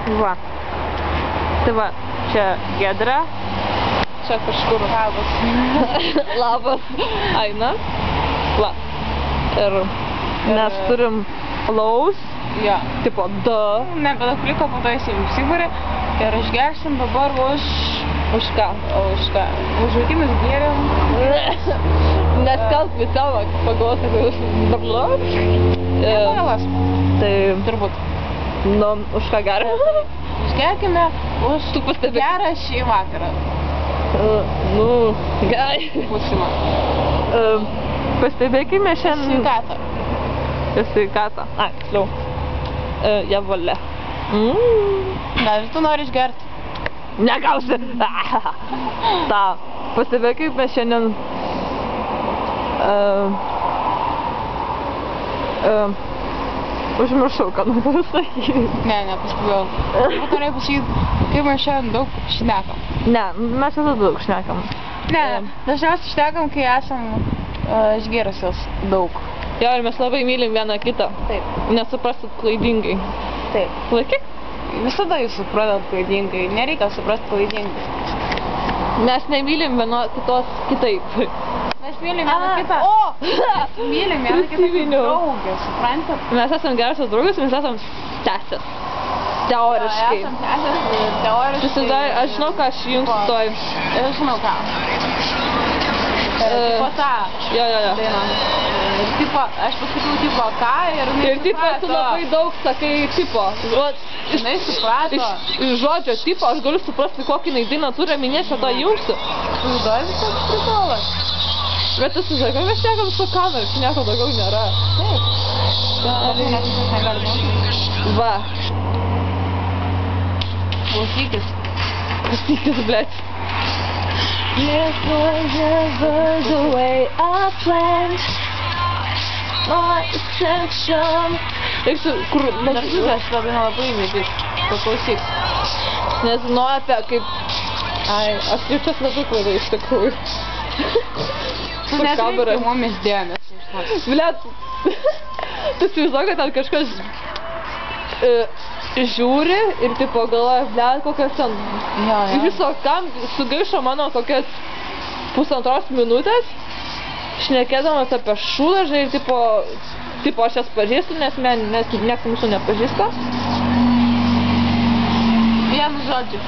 Va. Tai va, čia Giedra. Čia kažkur. Labas. Labas. Aina. Va. Ir mes turim alaus. Jo. Tipo, Nebedakliko, po to jis įsibūrė. Ir išgersim dabar už ką? Už vaikimis gėrėm. Neskalb visavo, pagalvosiu, kad jūs dabar. Nepalas. Tai Turbūt. Nu, už ką gerai? Išgerkime už gerą šį vakarą. Nu, gerai. Būsimą. Pastebėkime šiandien... Sveikatą. Sveikatą. Ai, tiksliau. Javolė. Gal ir tu nori išgerti? Negausi! Ta, pastebėkime šiandien... Užmiršau, ką noriu sakyti. Ne, nepastebėjau. Vat norėjau pasakyti, kaip mes šiandien daug šnekam. Ne, mes visada daug šnekam. Ne, dažniausiai šnekam, kai esam išgėrusios daug. Jo, ir mes labai mylim vieną kitą. Taip. Nesuprasit klaidingai. Taip. Laikyk? Visada jūs suprantat klaidingai, nereikia suprast klaidingai. Mes nemylim vieno kitos kitaip. Mes mylim vieną kitą. O! Mes mylim vieną kitą kaip draugę, suprantat? Mes esam geriausios draugės, mes esam sesės. Teoriškai. Esam sesės, teoriškai. Įsivaizduoju, aš žinau, ką aš jums toj. Aš žinau ką. Tipo tą. Jo. Dainą. Tipo, aš pasakiau tipo ką ir jinai ir tipo, tu labai daug sakai tipo. Jinai suprato. Iš žodžio tipo aš galiu suprasti, kokį jinai dainą turi minėti, šitą jungsiu. Tu duoji visas prikolas. Bet tu susakai, mes šnekam su kameru, čia nieko daugiau nėra. Taip. Va. Klausykis. Klausykis, blėt. This was never the way I planned. My attention. Reiktų, kur... Dar šitą šitą dainą labai įmėgis. Paklausyk. Nežinau apie kaip... Ai, aš jaučiuos labai klaidai iš tikrųjų. Tu netkreipti mumis dėmesį. Blet, tu įsivaizduoji, kad ten kažkas žiūri ir tipo galvoja, blet, kokias ten... Iš viso kam sugaišo mano kokias 1,5 minutės, šnekėdamas apie šūdą, žinai, ir tipo aš jas pažįstu, nes niekas mūsų nepažįsta. Vienu žodžiu.